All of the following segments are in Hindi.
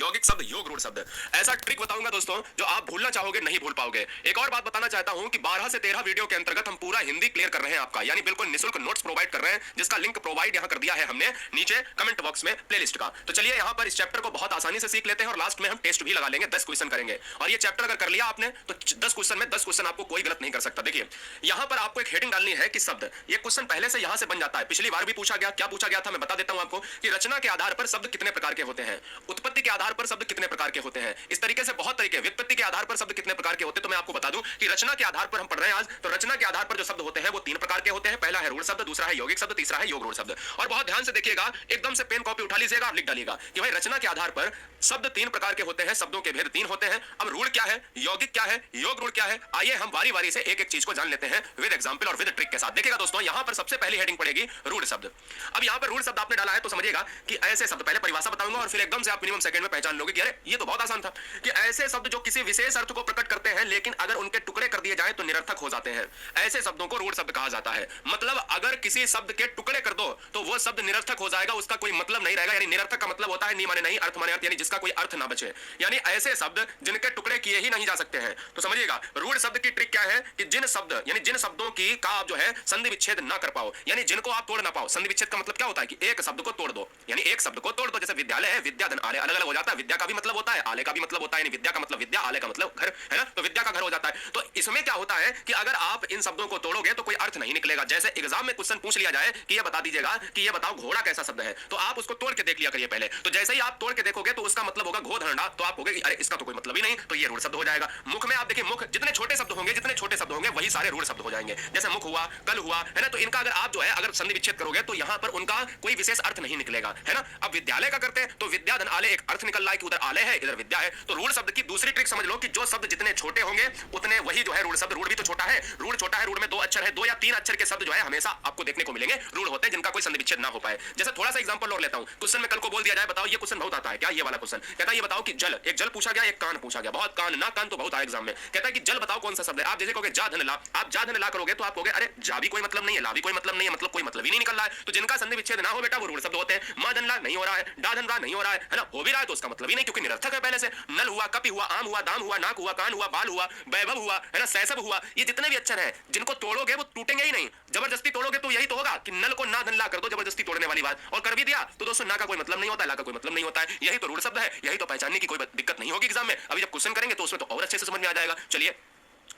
यौगिक शब्द, योग रूढ़ शब्द। ऐसा ट्रिक बताऊंगा दोस्तों जो आप भूलना चाहोगे नहीं भूल पाओगे। एक और बात बताना चाहता हूं कि 12 से 13 वीडियो के अंतर्गत हम पूरा हिंदी क्लियर कर रहे हैं आपका, यानी बिल्कुल निःशुल्क नोट्स प्रोवाइड कर रहे हैं, जिसका लिंक प्रोवाइड यहां कर दिया है हमने नीचे कमेंट बॉक्स में प्लेलिस्ट का। तो चलिए यहां पर इस चैप्टर को बहुत आसानी से सीख लेते हैं और लास्ट में हम टेस्ट भी लगा लेंगे, 10 क्वेश्चन करेंगे। और ये चैप्टर अगर कर लिया आपने तो 10 क्वेश्चन में 10 क्वेश्चन आपको कोई गलत नहीं कर सकता। देखिए यहां पर आपको एक हेडिंग डालनी है कि शब्द, ये क्वेश्चन पहले से यहां से बन जाता है, पिछली बार भी पूछा गया, क्या पूछा गया था मैं बता देता हूं आपको कि रचना के आधार पर शब्द कितने प्रकार के होते हैं, उत्पत्ति के आधार पर शब्द कितने प्रकार के होते हैं, इस तरीके से बहुत तरीके, व्युत्पत्ति के आधार पर शब्द कितने प्रकार के होते हैं। तो मैं आपको बता दूं कि रचना के आधार पर हम पढ़ रहे हैं आज, तो रचना के आधार पर जो शब्द होते हैं वो 3 प्रकार के होते हैं। पहला है रूढ़ शब्द, दूसरा है यौगिक शब्द, तीसरा है योग रूढ़ शब्द। और बहुत ध्यान से देखिएगा, एकदम से पेन कॉपी उठा लीजिएगा और लिख डालिएगा कि भाई रचना के आधार पर शब्द 3 प्रकार के होते हैं, शब्दों के भेद 3 होते हैं। अब रूढ़ क्या है, यौगिक क्या है, योग रूढ़ क्या है, आइए हम बारी बारी से एक एक चीज को जान लेते हैं विद एग्जांपल और विद ट्रिक के साथ। देखिएगा दोस्तों यहां पर सबसे पहली हेडिंग पड़ेगी रूढ़ शब्द। अब यहां पर रूढ़ शब्द आपने डाला है तो समझिएगा कि ऐसे शब्द, पहले परिभाषा बताऊंगा और फिर एकदम से आप मिनिमम सेकंड में पहचान लोगे कि अरे ये तो बहुत आसान था, कि ऐसे शब्द जो किसी विशेष अर्थ को प्रकट करते हैं लेकिन अगर उनके टुकड़े कर दिए जाए तो निरर्थक हो जाते हैं, ऐसे शब्दों को रूढ़ शब्द कहा जाता है। मतलब अगर किसी शब्द के टुकड़े कर दो तो वो शब्द निरर्थक हो जाएगा, उसका कोई मतलब नहीं रहेगा। यानी निरर्थक का मतलब होता है नहीं माने नहीं, अर्थ माने अर्थ, यानी जिसका कोई अर्थ ना बचे, यानी ऐसे शब्द जिनके टुकड़े किए ही नहीं जा सकते हैं। तो समझिएगा रूढ़ शब्द की ट्रिक क्या है कि जिन शब्द, यानी जिन शब्दों की का आप जो है संधि विच्छेद ना कर पाओ, यानी जिनको आप तोड़ ना पाओ। संधि विच्छेद का मतलब क्या होता है कि एक शब्द को तोड़ दो, यानी एक शब्द को तोड़ दो। जैसे विद्यालय है, विद्या धन आलय, अलग अलग हो जाता है, विद्या का भी मतलब होता है, आलय का भी मतलब होता है, यानी विद्या का मतलब विद्या, आलय का मतलब घर है ना, तो विद्या का घर हो जाता है। तो इसमें क्या होता है कि अगर आप इन शब्दों को तोड़ोगे तो कोई अर्थ नहीं निकलेगा। जैसे एग्जाम में क्वेश्चन पूछ लिया जाए कि ये बता दीजिएगा कि ये बताओ घोड़ा कैसा शब्द है, तो आप उसको तोड़ के देख लिया करिए पहले। तो जैसे ही आप तोड़ के देखोगे तो उसका मतलब होगा गोधरणा, तो आप कहोगे अरे इसका तो कोई मतलब ही नहीं, तो ये रूढ़ शब्द हो जाएगा। मुख में आप देखिए, मुख जितने छोटे शब्द होंगे, जितने छोटे शब्द होंगे वही सारे रूढ़ शब्द हो जाएंगे। जैसे मुख हुआ, कल हुआ, है ना, तो इनका अगर आप जो है अगर संधि विच्छेद करोगे तो यहां पर उनका कोई विशेष अर्थ नहीं निकलेगा, है ना। अब विद्यालय का करते हैं तो विद्या धन आलय, एक अर्थ निकल रहा है कि उधर आलय है इधर विद्या है। तो रूढ़ शब्द की दूसरी ट्रिक समझ लो कि जो शब्द जितने छोटे होंगे उतने वही जो है रूढ़ शब्द। रूढ़ भी तो छोटा है, रूढ़ छोटा है, रूढ़ में 2 अक्षर है, 2 या 3 अक्षर के शब्द जो है हमेशा आपको देखने को मिलेंगे रूढ़ होते हैं, जिनका कोई संधि विच्छेद ना हो पाए। जैसे थोड़ा सा एग्जांपल और लेता हूं, क्वेश्चन में कल को बोल दिया जाए, बताओ ये क्वेश्चन बहुत आता है क्या, ये वाला क्वेश्चन कहता है ये बताओ कि जल, एक जल पूछा गया, एक कान पूछा गया, बहुत कान ना कान तो बहुत आया एग्जाम में, कहता है कि जल बताओ कौन सा शब्द है। आप जैसे कहोगे जा धन ला, आप जा धन ला करोगे तो आप कहोगे अरे जा भी कोई मतलब नहीं है, ला भी कोई मतलब नहीं है, मतलब कोई मतलब ही नहीं निकल रहा है। तो जिनका संधि विच्छेद ना हो बेटा वो रूढ़ शब्द होते हैं। मा धन ला नहीं हो रहा है, डा धन ला नहीं हो रहा है ना, हो भी रहा है तो उसका मतलब ही नहीं, क्योंकि निरर्थक है पहले से। नल हुआ, कपि हुआ, आम हुआ, दाम हुआ, नाक हुआ, कान हुआ, बाल हुआ, वैभव हुआ, है ना, सैसब हुआ, ये जितने भी अक्षर हैं जिनको तोड़ोगे वो टूटेंगे ही नहीं। जबरदस्ती तोड़ोगे तो यही तो होगा कि नल को ना धन ला कर दो, जबरदस्ती तोड़ने वाली बात, और कर भी दिया तो दोस्तों ना का कोई मतलब नहीं होता, ला का कोई मतलब नहीं होता है। यही तो रूढ़ शब्द है, यही तो पहचानने की कोई दिक्कत नहीं होगी एग्जाम में। अभी जब क्वेश्चन करेंगे तो उसमें तो और अच्छे से समझ में आ जाएगा। चलिए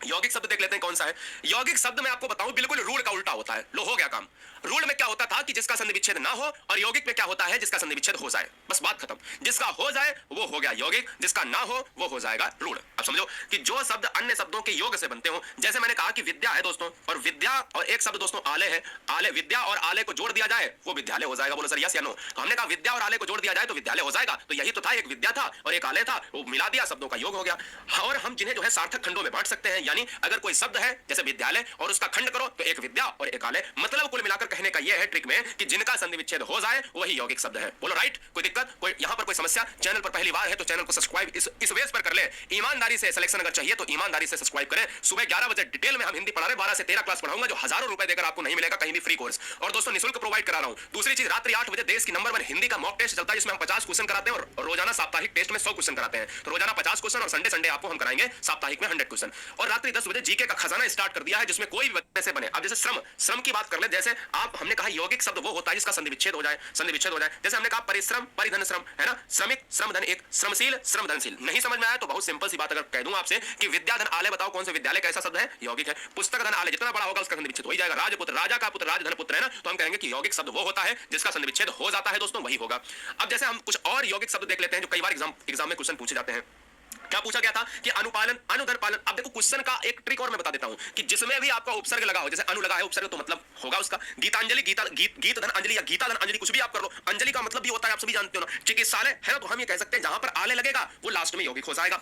यौगिक शब्द देख लेते हैं कौन सा है। यौगिक शब्द में आपको बताऊं बिल्कुल रूढ़ का उल्टा होता है। लो हो गया काम। रूढ़ में क्या होता था कि जिसका संधि विच्छेद ना हो, और यौगिक में क्या होता है जिसका संधि विच्छेद हो जाए, बस बात खत्म। जिसका हो जाए वो हो गया यौगिक, जिसका ना हो वो हो जाएगा रूढ़। अब समझो कि जो शब्द अन्य शब्दों के योग से बनते हो, जैसे मैंने कहा कि विद्या है दोस्तों, और विद्या और एक शब्द दोस्तों आलय है, आलय, विद्या और आलय को जोड़ दिया जाए वो विद्यालय हो जाएगा। बोलो सर यस या नो। तो हमने कहा विद्या और आलय को जोड़ दिया जाए तो विद्यालय हो जाएगा, तो यही तो था, एक विद्या था और एक आलय था, वो मिला दिया शब्दों का योग हो गया। और हम जिन्हें जो है सार्थक खंडों में बांट सकते हैं, यानी अगर कोई शब्द है जैसे विद्यालय और उसका खंड करो तो एक विद्या और एक आलय। मतलब कुल मिलाकर कहने का यह है ट्रिक में कि जिनका संधि विच्छेद हो जाए वही यौगिक शब्द है। बोलो राइट, कोई दिक्कत, कोई यहां पर कोई समस्या? चैनल पर पहली बार है तो चैनल को सब्सक्राइब इस वेस पर कर ले। ईमानदारी से सिलेक्शन अगर चाहिए तो ईमानदारी से सब्सक्राइब करें। सुबह 11 बजे डिटेल में हम हिंदी पढ़ा रहे, 12 से 13 क्लास पढ़ाऊंगा जो हजारों रुपए देकर आपको नहीं मिलेगा कहीं भी, फ्री कोर्स। और दोस्तों निःशुल्क प्रोवाइड करा रहा हूं। दूसरी चीज, रात्रि 8 बजे देश की नंबर 1 हिंदी का मॉक टेस्ट चलता है जिसमें हम 50 क्वेश्चन कराते हैं और रोजाना साप्ताहिक टेस्ट में 100 क्वेश्चन कराते हैं। तो रोजाना 50 क्वेश्चन और संडे संडे आपको हम कराएंगे साप्ताहिक में 100 क्वेश्चन। और रात्रि 10 बजे जीके का खजाना स्टार्ट कर दिया है जिसमें कोई भी से बने। अब जैसे श्रम, श्रम की बात कर ले, जैसे आप, हमने कहा यौगिक शब्द वो होता है जिसका संधि विच्छेद हो जाए, संधि विच्छेद हो जाए। जैसे हमने कहा परिश्रम, परिधन श्रम, है ना, श्रमिक, श्रमधन एक, श्रमशील, श्रमधनशील। नहीं समझ में आया तो बहुत सिंपल सी बात अगर कह दूं आपसे कि विद्या धन आलय बताओ कौन से विद्यालय कैसा शब्द है, यौगिक है। पुस्तक धन आलय जितना बड़ा होगा उसका संधि विच्छेद हो ही जाएगा। राजपुत्र, राजा का पुत्र, राजधन पुत्र, है ना, तो हम कहेंगे कि यौगिक शब्द वो होता है जिसका संधि विच्छेद हो जाता है दोस्तों, वही होगा। अब जैसे हम कुछ और यौगिक शब्द देख लेते हैं जो कई बार एग्जाम में क्वेश्चन पूछे जाते हैं। क्या पूछा गया था कि अनुपालन, अनुदर पालन। अब देखो क्वेश्चन का एक ट्रिक और मैं बता देता हूं कि जिसमें भी आपका उपसर्ग लगा हो, जैसे अनु लगा है उपसर्ग तो मतलब होगा उसका गीतांजलि, गीत धन अंजलि या गीता धन अंजलि, कुछ भी आप कर लो। अंजलि का मतलब भी होता है, आप सभी जानते हो ना, चिकित्सालय, है ना, तो हम ये कह सकते हैं जहां पर आलय लगेगा वो लास्ट में यौगिक हो जाएगा।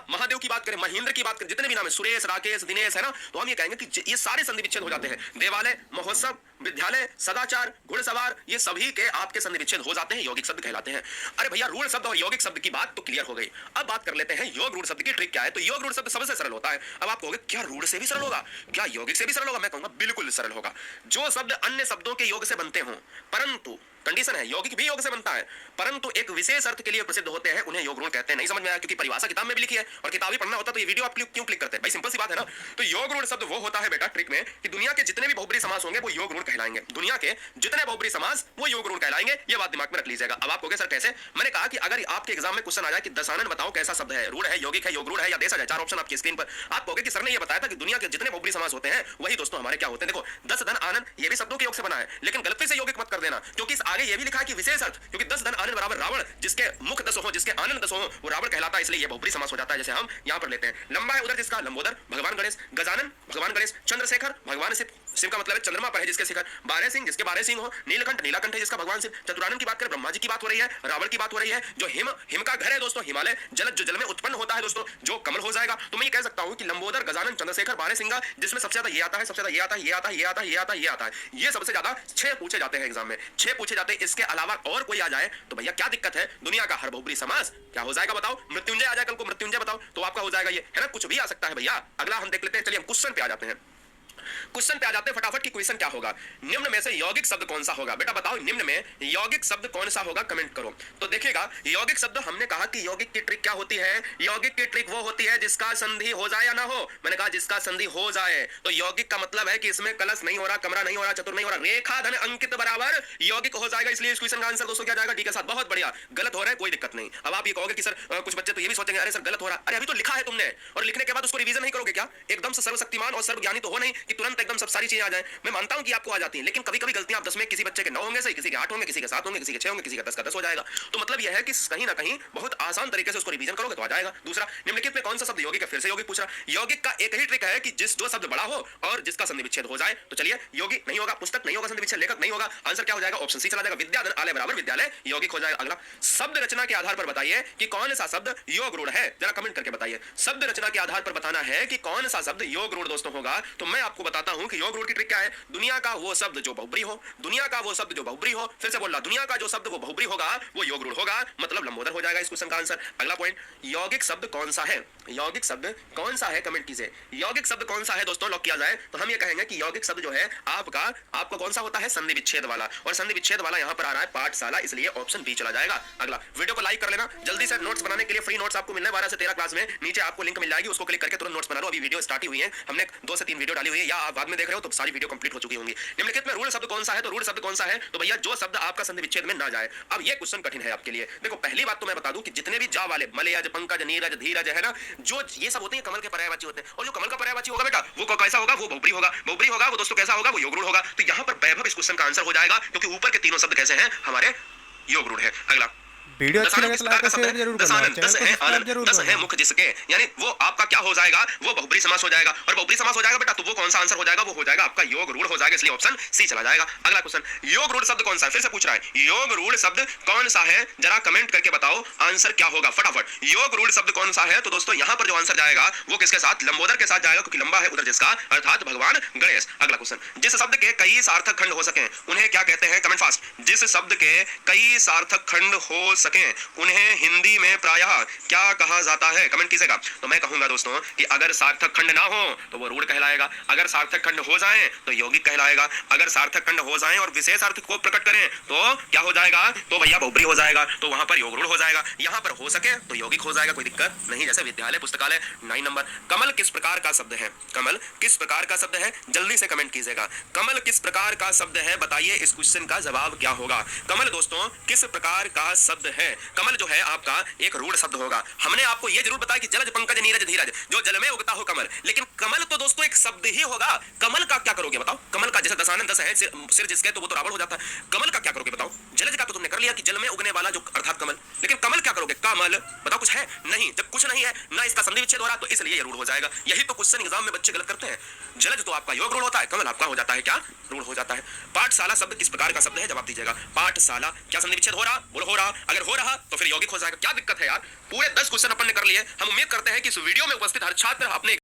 महादेव की बात करें, महेंद्र की बात करें, जितने भी नाम है, सुरेश, राकेश, दिनेश, है ना, तो हम ये कहेंगे कि ये सारे संधि विच्छेद हो जाते हैं। देवालय, महोत्सव, विद्यालय, सदाचार, घुड़सवार, ये सभी के आपके संधि विच्छेद हो जाते हैं, यौगिक शब्द कहलाते हैं। अरे भैया रूढ़ शब्द और यौगिक शब्द की बात तो क्लियर हो गई। अब बात कर लेते हैं योग रूढ़ शब्द की ट्रिक क्या है। तो योग रूढ़ शब्द सबसे सरल होता है। अब आप कहोगे क्या रूढ़ से भी सरल होगा, क्या यौगिक से भी सरल होगा? मैं कहूंगा बिल्कुल सरल होगा। जो शब्द अन्य शब्दों के योग से बनते हों परंतु कंडीशन है, यौगिक भी योग से बनता है, परंतु एक विशेष अर्थ के लिए प्रसिद्ध होते हैं, उन्हें योग ऋण कहते हैं। नहीं समझ में आया? क्योंकि परिभाषा किताब में भी लिखी है और किताब ही पढ़ना होता तो ये वीडियो आप क्यों क्लिक करते हैं भाई? सिंपल सी बात है ना। तो योग ऋण शब्द वो होता है बेटा ट्रिक में कि दुनिया के जितने भी बहुब्री समास होंगे वो योग ऋण कहलाएंगे। दुनिया के जितने बहुब्री समास वो योग ऋण कहलाएंगे, ये बात दिमाग में रख लीजिएगा। अब आप कहोगे सर कैसे? मैंने कहा कि अगर आपके एग्जाम में क्वेश्चन आ जाए कि दशानन बताओ कैसा शब्द है, रूढ़ है, यौगिक है, योग ऋण है या देश है, चार ऑप्शन आपकी स्क्रीन पर, आप कहोगे कि सर ने ये बताया था कि दुनिया के जितने बहुब्री समास होते हैं वही दोस्तों हमारे क्या होते हैं। देखो दस धन आनंद ये भी शब्दों के योग से बना है, लेकिन गलती से यौगिक मत कर देना, क्योंकि इस आगे ये भी लिखा है कि विशेष अर्थ, क्योंकि दस धन आनंद बराबर रावण, जिसके मुख 10 हो, जिसके आनंद 10 हो, वो रावण कहलाता है, इसलिए ये बहुब्री समास हो जाता है। जैसे हम यहाँ पर लेते हैं लंबा है उधर जिसका लंबोदर भगवान गणेश, गजानन भगवान गणेश, चंद्रशेखर भगवान शिव, शिव का मतलब है चंद्रमा पर है जिसके शिखर, बारह सिंह जिसके बारह सिंह हो, नीलकंठ नीलाकंठ है जिसका भगवान शिव, चतुरानन की बात करें ब्रह्मा जी की बात हो रही है, रावण की बात हो रही है, जो हिम हिम का घर है दोस्तों हिमालय, जल जो जल में उत्पन्न होता है दोस्तों, जो कमल हो जाएगा। तो मैं ये कह सकता हूं कि लंबोदर गजानन चंद्रशेखर बारह सिंह, जिसमें सबसे ज्यादा ये आता है, सबसे ज्यादा ये आता है, ये आता है, ये आता है, ये आता है, ये आता है, ये सबसे ज्यादा 6 पूछे जाते हैं एग्जाम में, 6 पूछे जाते हैं। इसके अलावा और कोई आ जाए तो भैया क्या दिक्कत है? दुनिया का हर बहुब्री समास क्या हो जाएगा बताओ? मृत्युंजय आ जाए कल को, मृत्युंजय बताओ तो आपका हो जाएगा ये, है ना? कुछ भी आ सकता है भैया। अगला हम देख लेते हैं, चलिए हम क्वेश्चन पे आ जाते हैं। क्वेश्चन पे आ जाते हैं फटाफट की क्वेश्चन क्या होगा? निम्न में से यौगिक शब्द कौन सा होगा? बेटा बताओ निम्न में यौगिक शब्द कौन सा होगा, कमेंट करो। तो देखिएगा यौगिक शब्द, हमने कहा कि यौगिक की ट्रिक क्या होती है? यौगिक की ट्रिक वो होती है जिसका संधि हो जाए या ना हो। मैंने कहा जिसका संधि हो जाए, तो यौगिक का मतलब है कि इसमें कलश नहीं हो रहा, कमरा नहीं हो रहा, चतुर नहीं हो रहा, रेखा धन अंकित बराबर यौगिक हो जाएगा। इसलिए इस क्वेश्चन का आंसर दोस्तों क्या जाएगा? डी के साथ। बहुत बढ़िया। गलत हो रहा है कोई दिक्कत नहीं। अब आप ये कहोगे कि सर कुछ बच्चे तो ये भी सोचेंगे अरे सर गलत हो रहा है, अरे अभी तो लिखा है तुमने, और लिखने के बाद उसको रिवीजन नहीं करोगे क्या? एकदम से सर्वशक्तिमान और सर्वज्ञानी तो हो नहीं कि तुरंत एकदम सब सारी चीजें आ जाए। मैं मानता हूं कि आपको आ जाती हैं, लेकिन कभी कभी गलतियां आप 10 में किसी बच्चे के 9 होंगे सही, किसी के 8 होंगे, किसी के 7 होंगे, किसी के 6 होंगे, किसी के 10 का 10 हो जाएगा। तो मतलब यह है कि कहीं ना कहीं बहुत आसान तरीके से उसको रिवीजन करोगे तो आ जाएगा। दूसरा, निम्नलिखित में कौन सा शब्द यौगिक है? फिर से यौगिक पूछ रहा। यौगिक का एक ही ट्रिक है कि जो शब्द बड़ा हो और जिसका संधि विच्छेद हो जाए। तो चलिए योगी नहीं होगा, पुस्तक नहीं होगा, संधि विच्छेद लेखक नहीं होगा, आंसर क्या हो जाएगा? ऑप्शन सी चला जाएगा, विद्याधन आलय बराबर विद्यालय, यौगिक हो जाएगा। अगला, शब्द रचना के आधार पर बताइए कि कौन सा शब्द योग रूढ़ है, जरा कमेंट करके बताइए। शब्द रचना के आधार पर बताना है कि कौन सा शब्द योग रूढ़ दोस्तों होगा। तो मैं आपको बताता हूं कि योग रूढ़ की ट्रिक क्या है। दुनिया का वो शब्द जो बहुब्री हो, दुनिया का वो शब्द जो बहुब्री हो, फिर से बोल रहा, दुनिया का जो शब्द वो बहुब्री होगा वो योग रूढ़ होगा, मतलब लंबोदर हो जाएगा इस क्वेश्चन का आंसर। अगला पॉइंट, यौगिक शब्द कौन सा है? यौगिक शब्द कौन सा है, कमेंट कीजिए। यौगिक शब्द कौन सा है दोस्तों, लॉक किया जाए तो हम ये कहेंगे कि यौगिक शब्द जो है आपका कौन सा होता है? संधि विच्छेद वाला, और संधि विच्छेद वाला यहां पर आ रहा है पाठशाला, इसलिए ऑप्शन बी चला जाएगा। अगला, वीडियो को लाइक कर लेना जल्दी से। नोट्स बनाने के लिए फ्री नोट्स आपको मिलने 12 से 13 क्लास में, नीचे आपको लिंक मिल जाएगी, उसको क्लिक करके तुरंत नोट्स बना लो। अभी वीडियो स्टार्ट ही हुई है, हमने 2 से 3 वीडियो डाली हुई है, या आप बाद में देख रहे हो तो सारी वीडियो कंप्लीट हो चुकी होंगी। निम्नलिखित में रूढ़ शब्द कौन सा है? तो रूढ़ शब्द कौन सा है? तो भैया जो शब्द आपका संधि विच्छेद में ना जाए। अब ये क्वेश्चन कठिन है आपके लिए। देखो पहली बात तो मैं बता दूं कि जितने भी जा वाले मलयज, पंकज, नीरज, धीरज है ना, जो ये सब होते हैं कमल के पर्यायवाची होते हैं, और जो कमल का पर्यायवाची होगा बेटा वो कैसा होगा? वो बहुब्री होगा। बहुब्री होगा वो दोस्तों कैसा होगा? वो योग रूढ़ होगा। तो यहां पर वैभव इस क्वेश्चन का आंसर हो जाएगा, क्योंकि ऊपर के तीनों शब्द कैसे हैं? हमारे योग रूढ़ है। अगला, वीडियो अच्छी लगे तो लाइक और शेयर जरूर करना, चैनल को सब्सक्राइब जरूर करना। 10 है मुख जिसके, यानी वो आपका क्या हो जाएगा? वो बहुब्री समास हो जाएगा, और बहुब्री समास हो जाएगा बेटा तो वो कौन सा आंसर हो जाएगा? वो हो जाएगा आपका योग रूढ़ हो जाएगा, इसलिए ऑप्शन सी चला जाएगा। अगला क्वेश्चन, योग रूढ़ शब्द कौन सा है? फिर से पूछ रहा है योग रूढ़ शब्द कौन सा है, जरा कमेंट करके बताओ आंसर क्या होगा फटाफट। योग रूढ़ शब्द कौन सा है? तो दोस्तों यहां पर जो आंसर जाएगा वो किसके साथ? लंबोदर के साथ जाएगा, क्योंकि लंबा है उधर जिसका, अर्थात भगवान गणेश। अगला क्वेश्चन, जिस शब्द के कई सार्थक खंड हो सके उन्हें क्या कहते हैं? Comment fast. जिस शब्द के कई सार्थक खंड हो सके उन्हें हिंदी में प्रायः क्या कहा जाता है? कमेंट कीजिएगा। तो मैं कहूंगा दोस्तों कि अगर सार्थक खंड ना हो तो वो रूढ़ कहलाएगा, अगर सार्थक खंड हो जाए तो यौगिक कहलाएगा, अगर सार्थक खंड हो जाए और विशेष अर्थ को प्रकट करें तो क्या हो जाएगा? तो भैया बहुब्री हो जाएगा, तो वहां पर योग रूढ़ हो जाएगा। यहां पर हो सके तो यौगिक हो जाएगा, कोई दिक्कत नहीं। जैसे विद्यालय, पुस्तकालय। 9 नंबर, कमल किस प्रकार का शब्द है? कमल किस प्रकार का शब्द है? जल्दी से कमेंट कीजिएगा। कमल किस प्रकार का शब्द है, बताइए इस क्वेश्चन का जवाब क्या होगा। कमल दोस्तों किस प्रकार का शब्द है? कमल जो है आपका एक रूढ़ शब्द होगा। हमने आपको यह जरूर बताया कि जलज, पंकज, नीरज, धीरज, जो जल में उगता हो कमल, लेकिन कमल तो दोस्तों एक शब्द ही होगा। कमल का क्या करोगे बताओ? कमल का जैसे दशानन 10 है, सिर जिसके तो वो तो रावण हो जाता है। कमल का क्या करोगे बताओ? जलज का तो तुमने कर लिया कि जल में उगने वाला जो अर्थात कमल, लेकिन कमल क्या करोगे? कमल बताओ, कुछ है नहीं। जब कुछ नहीं है ना इसका संधि विच्छेद हो रहा, तो इसलिए रूढ़ हो जाएगा। यही तो क्वेश्चन एग्जाम में बच्चे गलत करते हैं। जलज तो आपका योग रूढ़ होता है, कमल आपका हो जाता है क्या? रूढ़ हो जाता है। पाठशाला शब्द किस प्रकार का शब्द है? जवाब दीजिएगा। पाठशाला क्या संधि विच्छेद हो रहा? बोलो हो रहा। अगर हो रहा तो फिर यौगिक हो जाएगा। क्या दिक्कत है यार? पूरे 10 क्वेश्चन अपन ने कर लिए। हम उम्मीद करते हैं कि इस वीडियो में उपस्थित हर छात्र अपने